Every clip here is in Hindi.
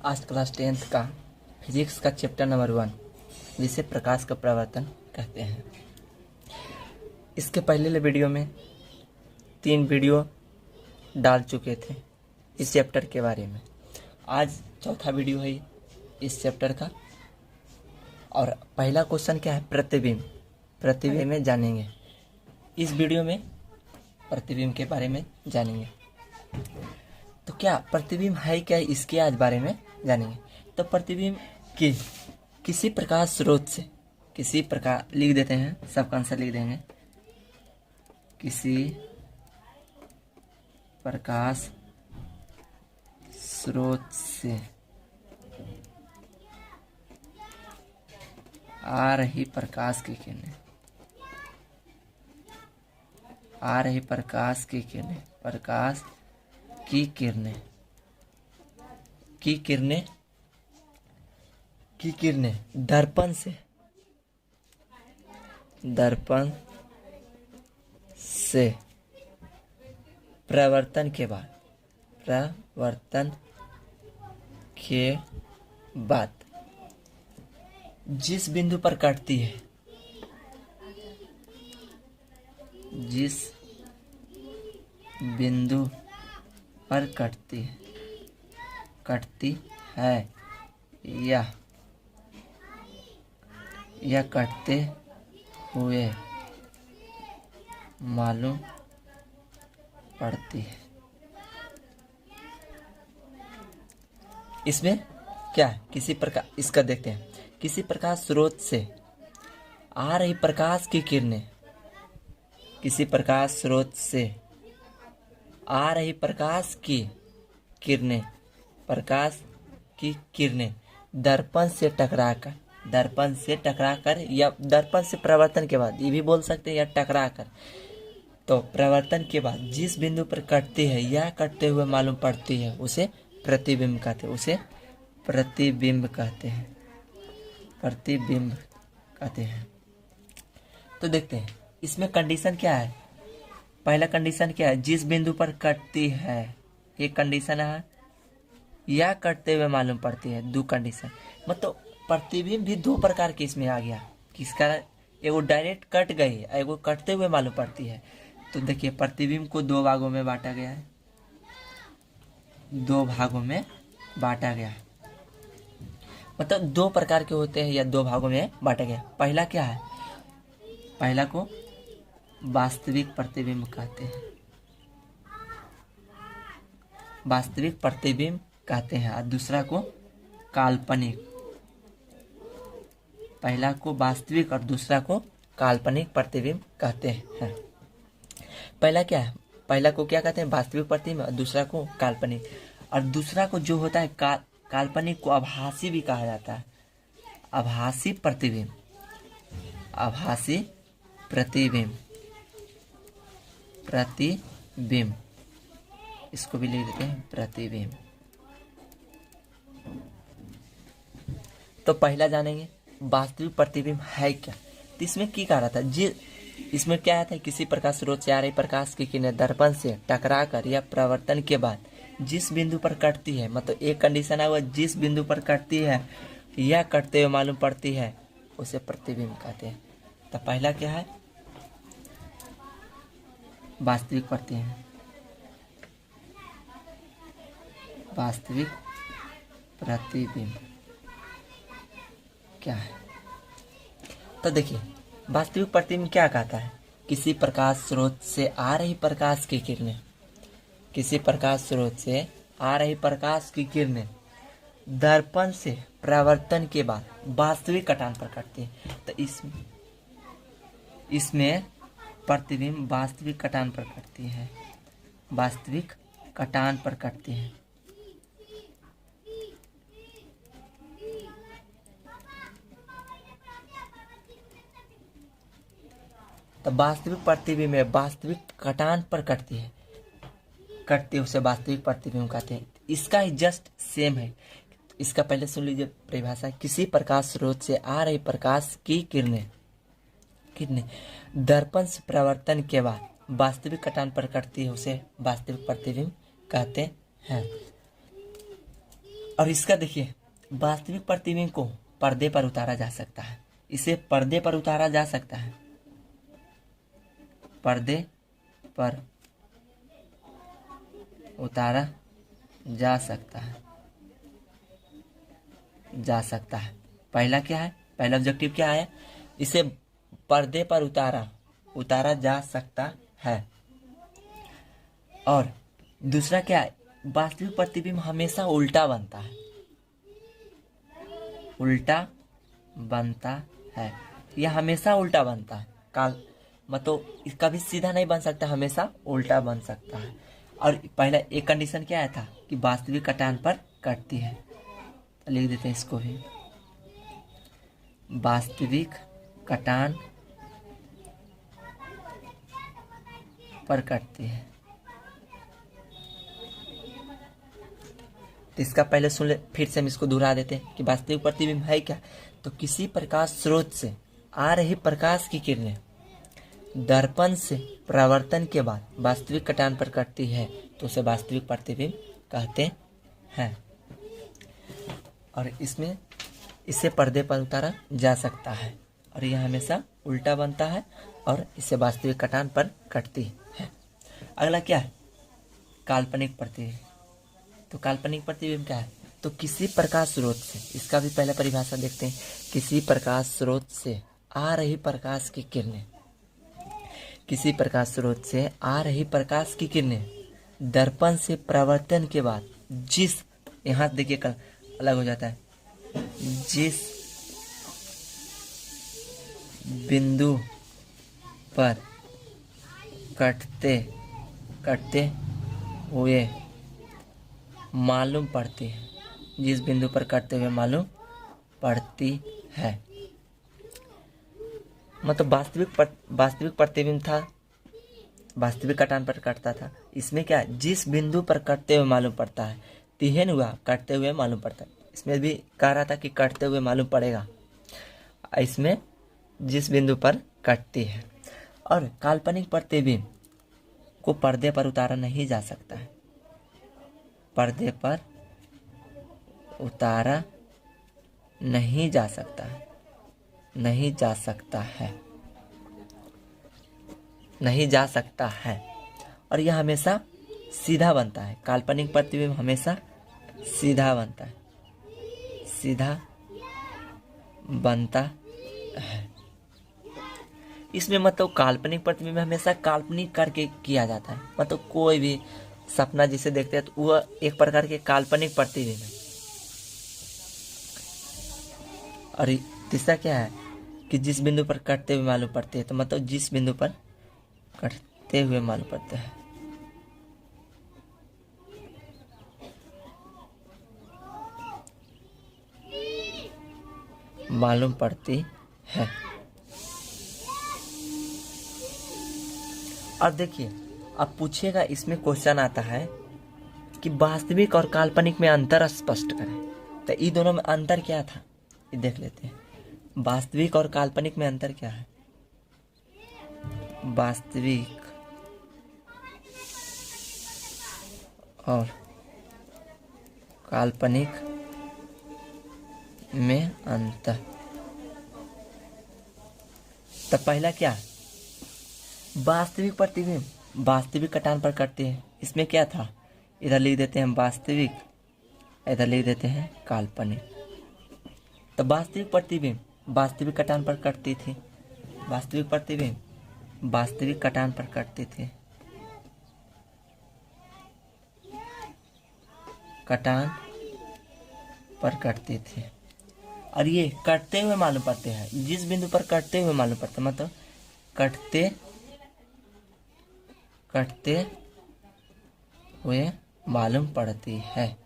आज क्लास 10th का फिजिक्स का चैप्टर नंबर 1 जिसे प्रकाश का प्रवर्तन कहते हैं। इसके पहले वीडियो में 3 वीडियो डाल चुके थे इस चैप्टर के बारे में। आज चौथा वीडियो है इस चैप्टर का और पहला क्वेश्चन क्या है? प्रतिबिंब। प्रतिबिंब में जानेंगे। इस वीडियो में प्रतिबिंब के बारे में जानेंगे। तो क्या प्रतिबिंब है क्या, इसके आज बारे में जानेंगे। तो प्रतिबिंब किसी प्रकाश स्रोत से, किसी प्रकार लिख देते हैं, सबका आंसर लिख देंगे। किसी प्रकाश स्रोत से आ रही प्रकाश की किरणें, आ रही प्रकाश की किरणें, प्रकाश की किरणें, की किरणें, की किरणें दर्पण से, दर्पण से प्रवर्तन के बाद, प्रवर्तन के बाद जिस बिंदु पर कटती है, जिस बिंदु पर कटती है, कटती है या कटते हुए मालूम पड़ती है। इसमें क्या है? किसी प्रकार, इसका देखते हैं। किसी प्रकाश स्रोत से आ रही प्रकाश की किरणें, किसी प्रकाश स्रोत से आ रही प्रकाश की किरणें, प्रकाश की किरणें दर्पण से टकराकर, दर्पण से टकराकर या दर्पण से प्रवर्तन के बाद, ये भी बोल सकते हैं, या टकराकर। तो प्रवर्तन के बाद जिस बिंदु पर कटती है या कटते हुए मालूम पड़ती है उसे प्रतिबिंब कहते हैं, उसे प्रतिबिंब कहते हैं, प्रतिबिंब कहते हैं। तो देखते हैं इसमें कंडीशन क्या है। पहला कंडीशन क्या है? जिस बिंदु पर कटती है, एक कंडीशन है, या कटते हुए मालूम पड़ती है, 2 कंडीशन। मतलब प्रतिबिंब भी 2 प्रकार के इसमें आ गया। किसका? एगो डायरेक्ट कट गई है, एगो कटते हुए मालूम पड़ती है। तो देखिए प्रतिबिंब को 2 भागों में बांटा गया है, 2 भागों में बांटा गया है। मतलब 2 प्रकार के होते हैं या 2 भागों में बांटा गया। पहला क्या है? पहला को वास्तविक प्रतिबिंब कहते हैं, वास्तविक प्रतिबिंब कहते हैं, और दूसरा को काल्पनिक। पहला को वास्तविक और दूसरा को काल्पनिक प्रतिबिंब कहते हैं। पहला क्या है? पहला को क्या कहते हैं? वास्तविक प्रतिबिंब, और दूसरा को काल्पनिक। और दूसरा को जो होता है काल्पनिक को आभासी भी कहा जाता है, आभासी प्रतिबिंब, आभासी प्रतिबिंब, प्रतिबिंब, इसको भी लिख देते हैं प्रतिबिंब। तो पहला जानेंगे वास्तविक प्रतिबिंब है क्या। तो इसमें क्या कह रहा था? इसमें क्या आता है? किसी प्रकाश स्रोत से आ रही प्रकाश की किरणें दर्पण से टकराकर या प्रवर्तन के बाद जिस बिंदु पर कटती है, मतलब एक कंडीशन है वह जिस बिंदु पर कटती है या कटते हुए मालूम पड़ती है उसे प्रतिबिंब कहते हैं। तो पहला क्या है? वास्तविक प्रतिबिंब, वास्तविक प्रतिबिंब क्या है? तो देखिए वास्तविक प्रतिबिंब क्या कहता है? किसी प्रकाश स्रोत से आ रही प्रकाश की किरणें, किसी प्रकाश स्रोत से आ रही प्रकाश की किरणें दर्पण से प्रवर्तन के बाद वास्तविक कटान पर कटती है। तो इसमें प्रतिबिंब वास्तविक कटान पर कटती है, वास्तविक कटान पर कटती है। तो वास्तविक प्रतिबिंब में वास्तविक कटान पर कटती है, कटती है, उसे वास्तविक प्रतिबिंब कहते हैं। इसका ही जस्ट सेम है। इसका पहले सुन लीजिए परिभाषा। किसी प्रकाश स्रोत से आ रही प्रकाश की किरणें, किरणें दर्पण से प्रवर्तन के बाद वास्तविक कटान प्रकृति है उसे वास्तविक प्रतिबिंब कहते हैं। और इसका देखिए, वास्तविक प्रतिबिंब को पर्दे पर उतारा जा सकता है, इसे पर्दे पर उतारा जा सकता है, पर्दे पर उतारा जा सकता है, पहला क्या है, पहला ऑब्जेक्टिव क्या है, इसे पर्दे पर उतारा जा सकता है। और दूसरा क्या है, वास्तविक प्रतिबिंब हमेशा उल्टा बनता है, यह हमेशा उल्टा बनता है। मतलब इसका भी सीधा नहीं बन सकता, हमेशा उल्टा बन सकता है। और पहला एक कंडीशन क्या आया था कि वास्तविक कटान पर कटती है, तो लिख देते हैं इसको भी, वास्तविक कटान पर कटती है। तो इसका पहले सुन ले, फिर से हम इसको दोहरा देते हैं कि वास्तविक प्रतिबिंब है क्या, तो किसी प्रकाश स्रोत से आ रही प्रकाश की किरणें दर्पण से परावर्तन के बाद वास्तविक कटान पर कटती है, तो उसे वास्तविक प्रतिबिंब कहते हैं। और इसमें इसे पर्दे पर उतारा जा सकता है, और यह हमेशा उल्टा बनता है, और इसे वास्तविक कटान पर कटती है। अगला क्या है, काल्पनिक प्रतिबिंब। तो काल्पनिक प्रतिबिंब क्या है, तो किसी प्रकाश स्रोत से, इसका भी पहला परिभाषा देखते हैं, किसी प्रकाश स्रोत से आ रही प्रकाश की किरणें, किसी प्रकाश स्रोत से आ रही प्रकाश की किरणें दर्पण से परावर्तन के बाद जिस, यहाँ देखिए कल अलग हो जाता है, जिस बिंदु पर कटते हुए मालूम पड़ती है, जिस बिंदु पर कटते हुए मालूम पड़ती है। मतलब वास्तविक प्रतिबिंब था, वास्तविक कटान पर कटता था। इसमें क्या है, जिस बिंदु पर कटते हुए मालूम पड़ता है, तिहन हुआ कटते हुए मालूम पड़ता है। इसमें भी कह रहा था कि कटते हुए मालूम पड़ेगा, इसमें जिस बिंदु पर कटती है। और काल्पनिक प्रतिबिंब को पर्दे पर उतारा नहीं जा सकता है, पर्दे पर उतारा नहीं जा सकता है, नहीं जा सकता है। और यह हमेशा सीधा बनता है, काल्पनिक प्रतिबिंब हमेशा सीधा बनता है। इसमें मतलब काल्पनिक प्रतिबिंब हमेशा काल्पनिक करके किया जाता है, मतलब कोई भी सपना जिसे देखते हैं तो वह एक प्रकार के काल्पनिक प्रतिबिंब है। और तीसरा क्या है कि जिस बिंदु पर कटते हुए मालूम पड़ते हैं, तो मतलब जिस बिंदु पर कटते हुए मालूम पड़ते हैं, मालूम पड़ती है। और देखिए, अब पूछेगा, इसमें क्वेश्चन आता है कि वास्तविक और काल्पनिक में अंतर स्पष्ट करें। तो ये दोनों में अंतर क्या था, ये देख लेते हैं। वास्तविक और काल्पनिक में अंतर क्या है, वास्तविक और काल्पनिक में अंतर। तो पहला क्या है, वास्तविक प्रतिबिंब वास्तविक कटान पर कटते हैं। इसमें क्या था, इधर लिख देते हैं वास्तविक, इधर लिख देते हैं काल्पनिक। तो वास्तविक प्रतिबिंब वास्तविक कटान पर कटती थी, वास्तविक प्रतिबिंब वास्तविक कटान पर कटती थी, कटान पर कटती थी। और ये कटते हुए मालूम पड़ते हैं, जिस बिंदु पर कटते हुए मालूम पड़ते, मतलब कटते हुए मालूम पड़ती है।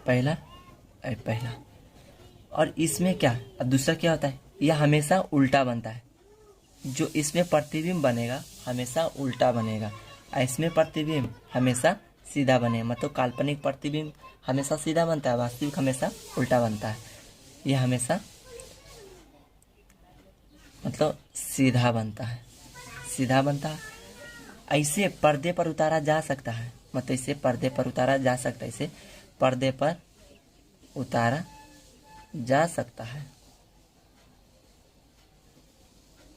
पहला। और इसमें क्या, दूसरा क्या होता है, यह हमेशा उल्टा बनता है। जो इसमें प्रतिबिंब बनेगा हमेशा उल्टा बनेगा, इसमें प्रतिबिंब हमेशा सीधा बनेगा। मतलब काल्पनिक प्रतिबिंब हमेशा सीधा बनता है, वास्तविक हमेशा उल्टा बनता है। यह हमेशा मतलब सीधा बनता है, ऐसे पर्दे पर उतारा जा सकता है, मतलब इसे पर्दे पर उतारा जा सकता है, इसे पर्दे पर उतारा जा सकता है,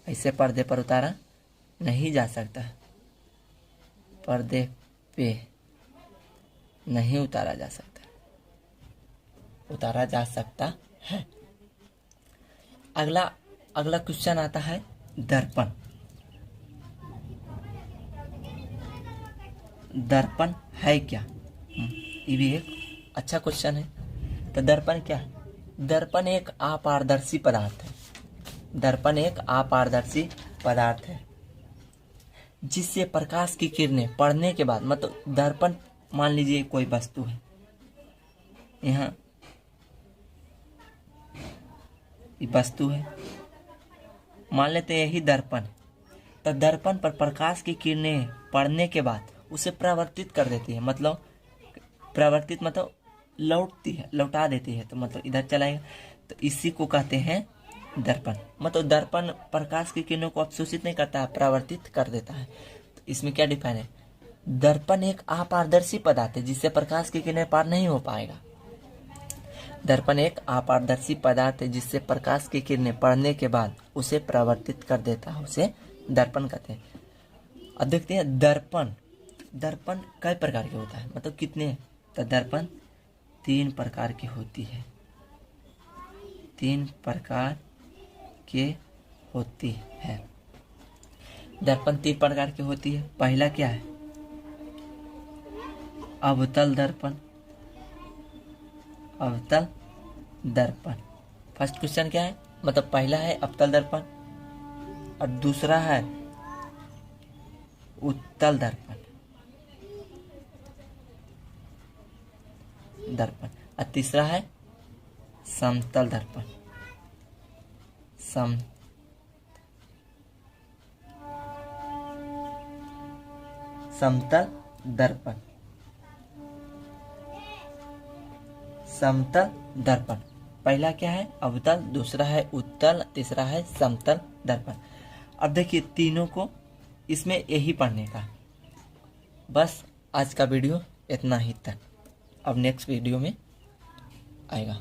इसे पर्दे पर उतारा नहीं जा सकता है, पर्दे पे नहीं उतारा जा सकता, उतारा जा सकता है। अगला क्वेश्चन आता है दर्पण। दर्पण है क्या? ये भी एक अच्छा क्वेश्चन है। तो दर्पण क्या है? दर्पण एक अपारदर्शी पदार्थ है। दर्पण एक अपारदर्शी पदार्थ है जिससे प्रकाश की किरणें पड़ने के बाद, मतलब दर्पण मान लीजिए कोई वस्तु है, यहाँ ये वस्तु है, मान लेते हैं यही दर्पण। तो दर्पण पर प्रकाश की किरणें पड़ने के बाद उसे परावर्तित कर देती है, मतलब परावर्तित मतलब लौटती है, लौटा देती है, तो मतलब इधर चलाएगा, तो इसी को कहते हैं दर्पण। मतलब दर्पण प्रकाश की किरणों को अवशोषित नहीं करता है, परावर्तित कर देता है। तो इसमें क्या डिफाइन है? दर्पण एक अपारदर्शी पदार्थ है जिससे प्रकाश की किरणें पार नहीं हो पाएगा। दर्पण एक अपारदर्शी पदार्थ है जिससे प्रकाश की किरणें पड़ने के बाद उसे परावर्तित कर देता है, उसे दर्पण कहते हैं। अब देखते हैं दर्पण। दर्पण कई प्रकार के होता है, मतलब कितने? तो दर्पण 3 प्रकार की होती है, 3 प्रकार के होती है। दर्पण 3 प्रकार की होती है। पहला क्या है? अवतल दर्पण। अवतल दर्पण। फर्स्ट क्वेश्चन क्या है? मतलब पहला है अवतल दर्पण और दूसरा है उत्तल दर्पण। और तीसरा है समतल दर्पण। समतल दर्पण। समतल दर्पण। पहला क्या है? अवतल, दूसरा है उत्तल, तीसरा है समतल दर्पण। अब देखिए तीनों को इसमें यही पढ़ने का। बस आज का वीडियो इतना ही तक। अब नेक्स्ट वीडियो में आएगा।